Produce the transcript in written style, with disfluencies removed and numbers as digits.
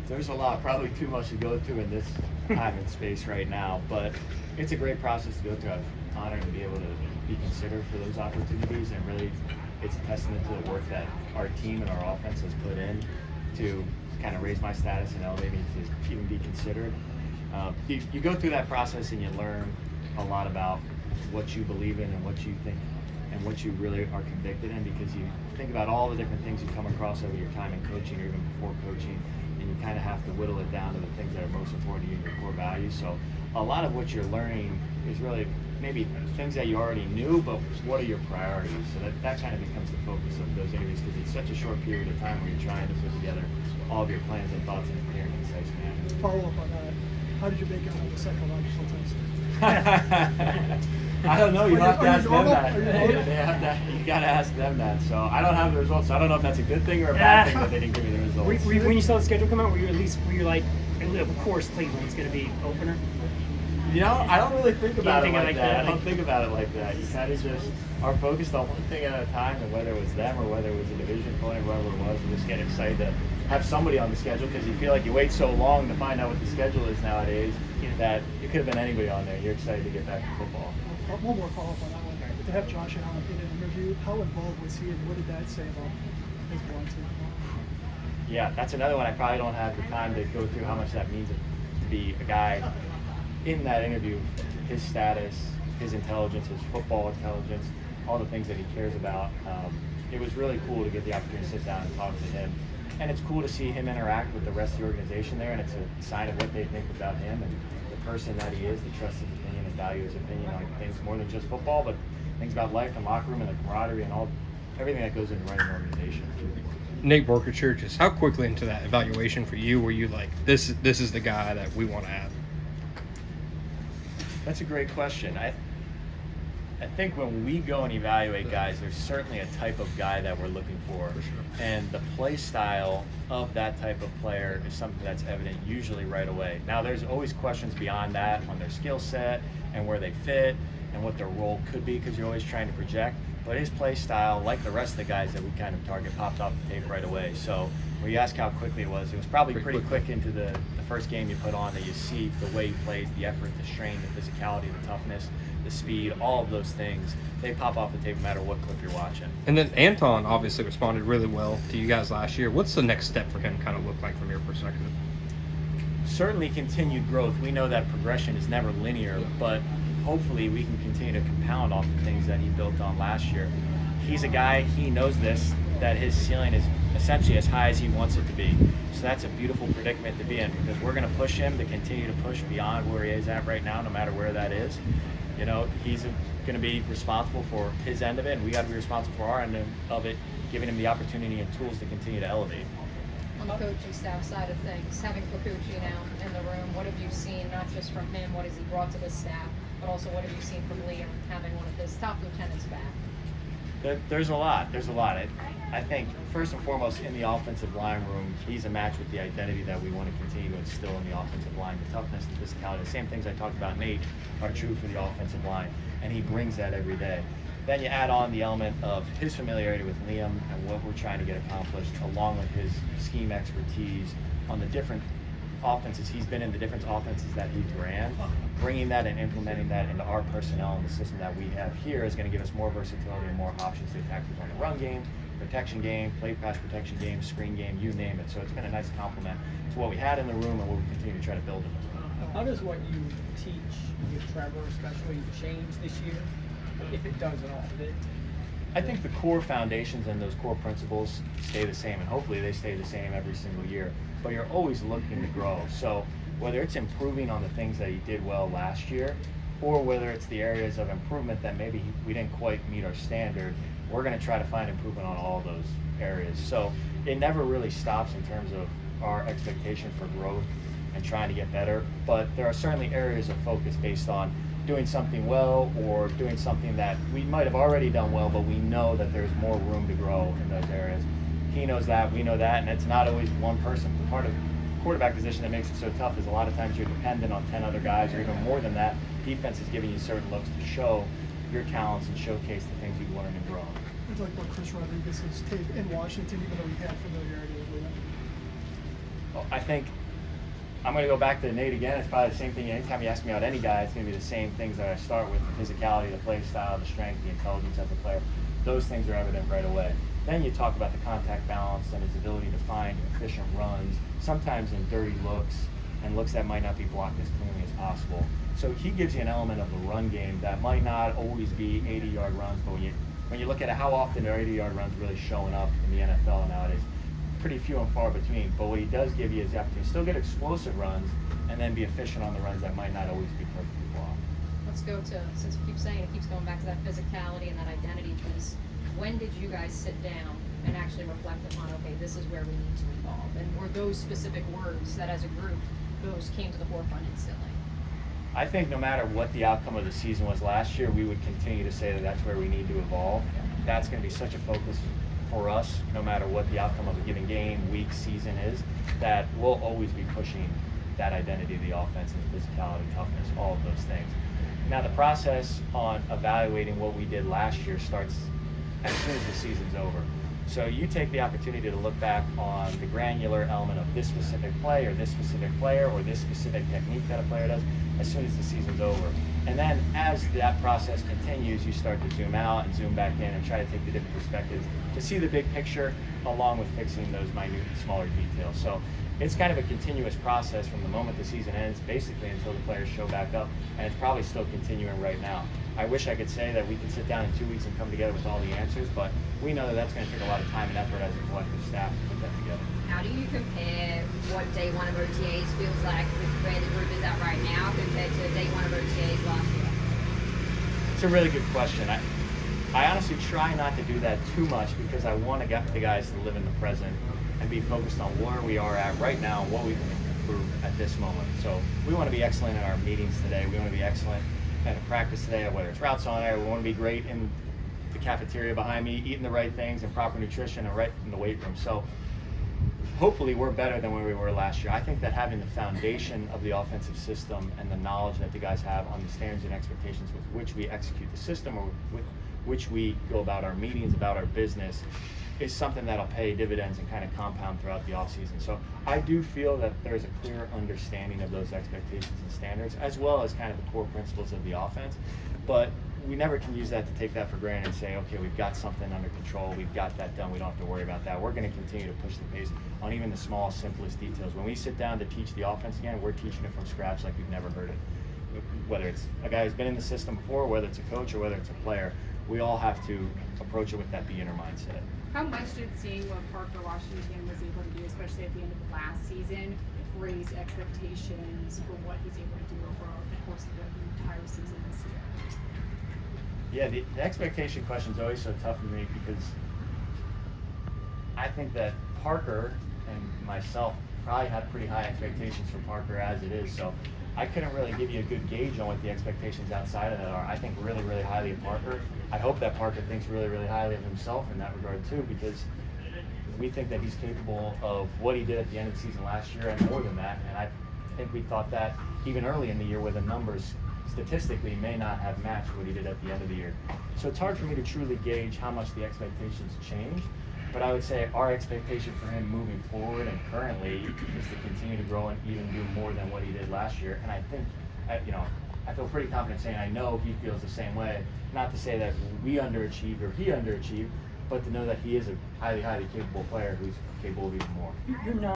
There's a lot, probably too much to go through in this time and space right now, but it's a great process to go through. I'm honored to be able to be considered for those opportunities, and really it's a testament to the work that our team and our offense has put in to kind of raise my status and elevate me to even be considered. You go through that process and you learn a lot about what you believe in and what you think and what you really are convicted in, because you think about all the different things you come across over your time in coaching or even before coaching, and you kind of have to whittle it down to the things that are most important to you and your core values. So a lot of what you're learning is really maybe things that you already knew, but what are your priorities? So that kind of becomes the focus of those interviews, because it's such a short period of time where you're trying to put together all of your plans and thoughts in a clear and concise manner. Follow up on that. How did you make out the psychological test? I don't know. You have to ask them that. Normal? You got to ask them that. So I don't have the results. So I don't know if that's a good thing or a bad thing that they didn't give me the results. When you saw the schedule come out, were you like, of course Cleveland's going to be opener? You know, I don't really think about it like that. I like- don't think about it like that. You kind of just are focused on one thing at a time, and whether it was them or whether it was a division opponent, whoever it was, you just get excited to have somebody on the schedule, because you feel like you wait so long to find out what the schedule is nowadays that it could have been anybody on there. You're excited to get back to football. One more follow-up on that one. To have Josh Allen in an interview, how involved was he, and what did that say about his blind team? Yeah, that's another one. I probably don't have the time to go through how much that means to be a guy in that interview, his status, his intelligence, his football intelligence, all the things that he cares about. It was really cool to get the opportunity to sit down and talk to him. And it's cool to see him interact with the rest of the organization there, and it's a sign of what they think about him and the person that he is, to trust his opinion and value his opinion on things more than just football, but things about life and locker room and the camaraderie and everything that goes into running an organization. Nate Borkerchurch, just how quickly into that evaluation for you were you like, this is the guy that we want to have? That's a great question. I think when we go and evaluate guys, there's certainly a type of guy that we're looking for. For sure. And the play style of that type of player is something that's evident usually right away. Now, there's always questions beyond that on their skill set and where they fit and what their role could be, because you're always trying to project. But his play style, like the rest of the guys that we kind of target, popped off the tape right away. So when you ask how quickly it was probably pretty quick into the first game you put on, that you see the way he plays, the effort, the strain, the physicality, the toughness, the speed, all of those things, they pop off the tape no matter what clip you're watching. And then Anton obviously responded really well to you guys last year. What's the next step for him kind of look like from your perspective? Certainly continued growth. We know that progression is never linear, but hopefully we can continue to compound off the things that he built on last year. He's a guy, he knows this, that his ceiling is essentially as high as he wants it to be. So that's a beautiful predicament to be in, because we're going to push him to continue to push beyond where he is at right now, no matter where that is. You know, he's going to be responsible for his end of it, and we got to be responsible for our end of it, giving him the opportunity and tools to continue to elevate. On the coaching staff side of things, having Kikuchi now in the room, what have you seen, not just from him, what has he brought to the staff, but also what have you seen from Liam, having one of his top lieutenants back? There's a lot. I think, first and foremost, in the offensive line room, he's a match with the identity that we want to continue to instill in the offensive line. The toughness, the physicality, the same things I talked about Nate are true for the offensive line, and he brings that every day. Then you add on the element of his familiarity with Liam and what we're trying to get accomplished, along with his scheme expertise on the different offenses he's been in, the different offenses that he's ran. Bringing that and implementing that into our personnel and the system that we have here is going to give us more versatility and more options to attack people in the run game, protection game, play pass protection game, screen game, you name it. So it's been a nice complement to what we had in the room and what we continue to try to build in. How does what you teach with Trevor especially change this year, if it does at all? I think the core foundations and those core principles stay the same, and hopefully they stay the same every single year. But you're always looking to grow. So whether it's improving on the things that he did well last year, or whether it's the areas of improvement that maybe we didn't quite meet our standard, we're going to try to find improvement on all those areas. So it never really stops in terms of our expectation for growth and trying to get better. But there are certainly areas of focus based on doing something well or doing something that we might have already done well, but we know that there's more room to grow in those areas. He knows that, we know that, and it's not always one person. The part of the quarterback position that makes it so tough is a lot of times you're dependent on 10 other guys, or even more than that. Defense is giving you certain looks to show your talents and showcase the things you've learned and grown. It's like what Chris Rodriguez's tape in Washington, even though he had familiarity with Liam. I think I'm going to go back to Nate again. It's probably the same thing. Anytime you ask me about any guy, it's going to be the same things that I start with: the physicality, the play style, the strength, the intelligence of the player. Those things are evident right away. Then you talk about the contact balance and his ability to find efficient runs, sometimes in dirty looks and looks that might not be blocked as cleanly as possible. So he gives you an element of the run game that might not always be 80-yard runs, but when you look at it, how often are 80-yard runs really showing up in the NFL nowadays? Pretty few and far between. But what he does give you is the opportunity to still get explosive runs and then be efficient on the runs that might not always be perfectly blocked. Let's go to, since you keep saying it keeps going back to that physicality and that identity piece. When did you guys sit down and actually reflect upon, okay, this is where we need to evolve? And were those specific words that as a group, those came to the forefront instantly? I think no matter what the outcome of the season was last year, we would continue to say that that's where we need to evolve. That's going to be such a focus for us, no matter what the outcome of a given game, week, season is, that we'll always be pushing that identity of the offense and the physicality, toughness, all of those things. Now, the process on evaluating what we did last year starts as soon as the season's over. So you take the opportunity to look back on the granular element of this specific play or this specific player or this specific technique that a player does as soon as the season's over. And then as that process continues, you start to zoom out and zoom back in and try to take the different perspectives to see the big picture along with fixing those minute, smaller details. So it's kind of a continuous process from the moment the season ends, basically until the players show back up, and it's probably still continuing right now. I wish I could say that we could sit down in 2 weeks and come together with all the answers, but we know that that's going to take a lot of time and effort as a collective staff to put that together. How do you compare what day one of OTAs feels like with where the group is at right now compared to day one of OTAs last year? It's a really good question. I honestly try not to do that too much because I want to get the guys to live in the present and be focused on where we are at right now and what we can improve at this moment. So we want to be excellent in our meetings today. We want to be excellent in practice today, whether it's routes on air. We want to be great in the cafeteria behind me, eating the right things and proper nutrition and right in the weight room. So hopefully we're better than where we were last year. I think that having the foundation of the offensive system and the knowledge that the guys have on the standards and expectations with which we execute the system or with which we go about our meetings, about our business, is something that'll pay dividends and kind of compound throughout the offseason. So I do feel that there's a clear understanding of those expectations and standards, as well as kind of the core principles of the offense. But we never can use that to take that for granted and say, okay, we've got something under control, we've got that done, we don't have to worry about that. We're going to continue to push the pace on even the smallest, simplest details. When we sit down to teach the offense again, we're teaching it from scratch like we've never heard it. Whether it's a guy who's been in the system before, whether it's a coach or whether it's a player, we all have to approach it with that beginner mindset. How much did seeing what Parker Washington was able to do, especially at the end of the last season, raise expectations for what he's able to do over the course of the entire season this year? Yeah, the expectation question is always so tough for me because I think that Parker and myself probably had pretty high expectations for Parker as it is. So I couldn't really give you a good gauge on what the expectations outside of that are. I think really, really highly of Parker. I hope that Parker thinks really, really highly of himself in that regard too, because we think that he's capable of what he did at the end of the season last year and more than that. And I think we thought that even early in the year where the numbers statistically may not have matched what he did at the end of the year. So it's hard for me to truly gauge how much the expectations changed. But I would say our expectation for him moving forward and currently is to continue to grow and even do more than what he did last year. And I think, I feel pretty confident saying I know he feels the same way. Not to say that we underachieved or he underachieved, but to know that he is a highly, highly capable player who's capable of even more. You're not